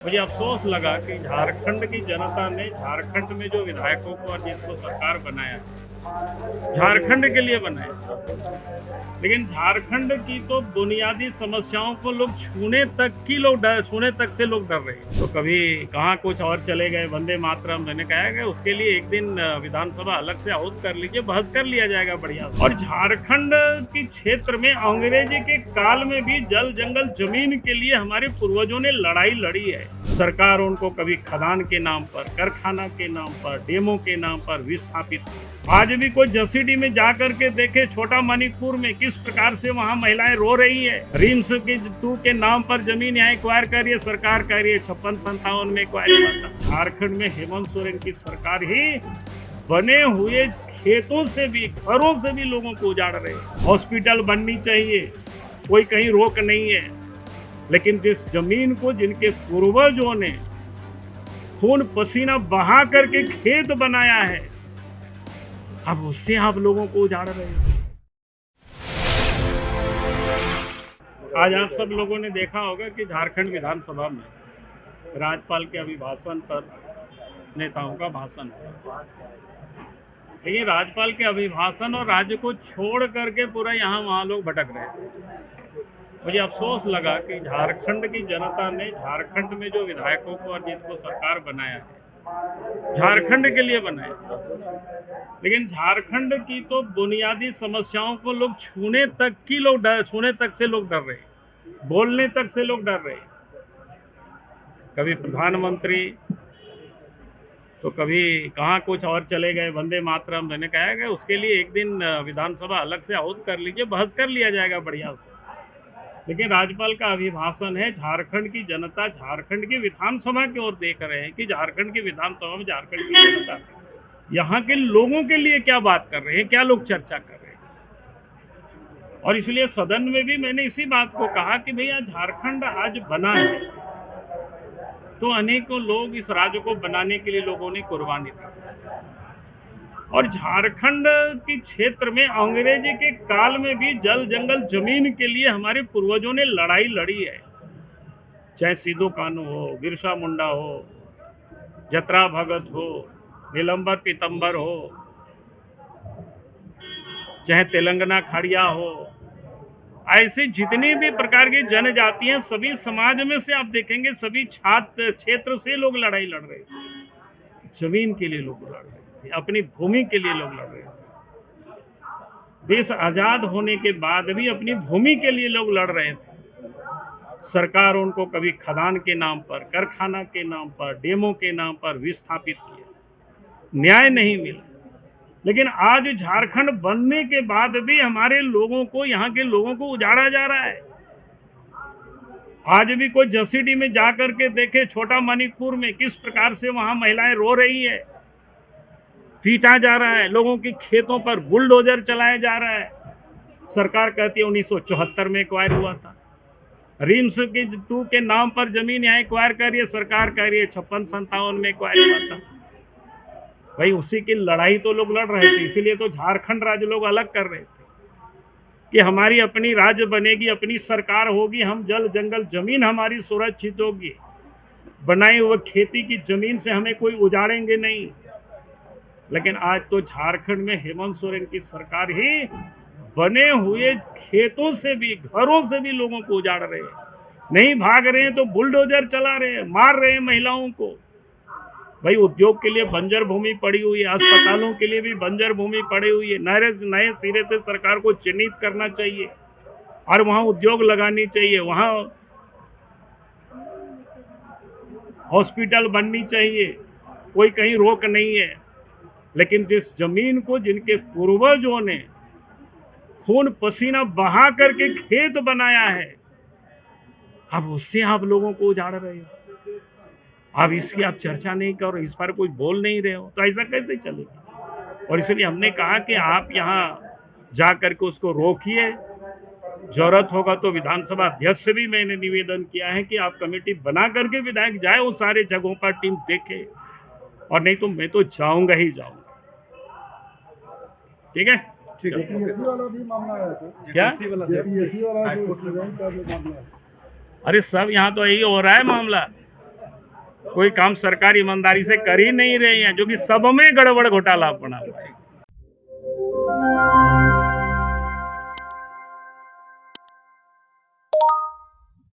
मुझे अफसोस लगा कि झारखंड की जनता ने झारखंड में जो विधायकों को और जिसको सरकार बनाया, झारखंड के लिए बनाया, लेकिन झारखंड की तो बुनियादी समस्याओं को लोग छूने तक से लोग डर रहे हैं। तो कभी कहाँ कुछ और चले गए, वंदे मातरम। मैंने कहा कि उसके लिए एक दिन विधानसभा अलग से आहूत कर लीजिए, बहस कर लिया जाएगा बढ़िया। और झारखंड की क्षेत्र में अंग्रेजी के काल में भी जल जंगल जमीन के लिए हमारे पूर्वजों ने लड़ाई लड़ी है। सरकार उनको कभी खदान के नाम पर, कारखाना के नाम पर, डेमो के नाम पर विस्थापित की। आज भी कोई जसीडीह में जाकर के देखे, छोटा मणिपुर में किस प्रकार से वहां महिलाएं रो रही है। रिम्स की 2 के नाम पर जमीन यहाँ एक्वायर कर रही है, सरकार कर रही है। 56-57 में एक्वायर हुआ था। झारखंड में हेमंत सोरेन की सरकार ही बने हुए खेतों से भी, घरों से भी लोगों को उजाड़ रहे हैं। हॉस्पिटल बननी चाहिए, कोई कहीं रोक नहीं है, लेकिन जिस जमीन को जिनके पूर्वजों ने खून पसीना बहा करके खेत बनाया है, अब उससे आप लोगों को उजाड़ रहे हैं। आज आप सब लोगों ने देखा होगा कि झारखंड विधानसभा में राज्यपाल के अभिभाषण पर नेताओं का भाषण है। लेकिन राज्यपाल के अभिभाषण और राज्य को छोड़ करके पूरा यहाँ वहाँ लोग भटक रहे थे। मुझे अफसोस लगा कि झारखंड की जनता ने झारखंड में जो विधायकों को और जिसको सरकार बनाया है, झारखंड के लिए बनाया, लेकिन झारखंड की तो बुनियादी समस्याओं को लोग छूने तक से लोग डर रहे हैं, बोलने तक से लोग डर रहे हैं। कभी प्रधानमंत्री, तो कभी कहाँ कुछ और चले गए, वंदे मातरम। मैंने कहा कि उसके लिए एक दिन विधानसभा अलग से आहूत कर लीजिए, बहस कर लिया जाएगा बढ़िया से। लेकिन राज्यपाल का अभिभाषण है, झारखंड की जनता झारखंड की विधानसभा की ओर देख रहे हैं कि झारखंड की विधानसभा में झारखंड की जनता यहाँ के लोगों के लिए क्या बात कर रहे हैं, क्या लोग चर्चा कर रहे हैं। और इसलिए सदन में भी मैंने इसी बात को कहा कि भैया झारखंड आज बना है तो अनेकों लोग इस राज्य को बनाने के लिए लोगों ने कुर्बानी दी। और झारखंड की क्षेत्र में अंग्रेजी के काल में भी जल जंगल जमीन के लिए हमारे पूर्वजों ने लड़ाई लड़ी है। चाहे सिद्धू कान्हू हो, बिरसा मुंडा हो, जतरा भगत हो, नीलंबर पीतंबर हो, चाहे तेलंगाना खड़िया हो, ऐसी जितनी भी प्रकार की जनजातियां, सभी समाज में से आप देखेंगे सभी क्षेत्र से लोग लड़ाई लड़ रहे हैं। जमीन के लिए लोग लड़ रहे थे, अपनी भूमि के लिए लोग लड़ रहे थे। देश आजाद होने के बाद भी अपनी भूमि के लिए लोग लड़ रहे थे। सरकार उनको कभी खदान के नाम पर, कारखाना के नाम पर, डेमो के नाम पर विस्थापित किया, न्याय नहीं मिला। लेकिन आज झारखंड बनने के बाद भी हमारे लोगों को, यहाँ के लोगों को उजाड़ा जा रहा है। आज भी कोई जसीडीह में जाकर के देखे, छोटा मणिपुर में किस प्रकार से वहां महिलाएं रो रही है। पीटा जा रहा है, लोगों के खेतों पर बुलडोजर चलाया जा रहा है। सरकार कहती है 1974 में एक्वायर हुआ था। रिम्स की 2 के नाम पर जमीन यहाँ एक्वायर कर रही है, सरकार कह रही है 56-57 में एक्वायर हुआ था। भाई उसी की लड़ाई तो लोग लड़ रहे थे, इसीलिए तो झारखंड राज्य लोग अलग कर रहे थे कि हमारी अपनी राज्य बनेगी, अपनी सरकार होगी, हम जल जंगल जमीन हमारी सुरक्षित होगी, बनाई हुई खेती की जमीन से हमें कोई उजाड़ेंगे नहीं। लेकिन आज तो झारखंड में हेमंत सोरेन की सरकार ही बने हुए खेतों से भी, घरों से भी लोगों को उजाड़ रहे हैं। नहीं भाग रहे हैं तो बुलडोजर चला रहे हैं, मार रहे हैं महिलाओं को। भाई उद्योग के लिए बंजर भूमि पड़ी हुई है, अस्पतालों के लिए भी बंजर भूमि पड़ी हुई है। नए सिरे से सरकार को चिन्हित करना चाहिए और वहां उद्योग लगानी चाहिए, वहां हॉस्पिटल बननी चाहिए, कोई कहीं रोक नहीं है। लेकिन जिस जमीन को जिनके पूर्वजों ने खून पसीना बहा करके खेत बनाया है, अब उससे आप लोगों को उजाड़ रहे हो। अब इसकी आप चर्चा नहीं करो, इस पर कोई बोल नहीं रहे हो, तो ऐसा कैसे चलेगा। और इसलिए हमने कहा कि आप यहाँ जा करके उसको रोकिए। जरूरत होगा तो विधानसभा अध्यक्ष से भी मैंने निवेदन किया है कि आप कमेटी बना करके विधायक जाए, उन सारे जगहों पर टीम देखे, और नहीं तो मैं तो जाऊंगा ही जाऊंगा। ठीक है, जेपीएससी वाला भी मामला आया था क्या? जेपीएससी वाला जो स्टूडेंट का जो मामला है, अरे सब यहाँ तो यही हो रहा है मामला। कोई काम सरकार ईमानदारी से कर ही नहीं रही है, जो कि सब में गड़बड़ घोटाला अपना हुआ है।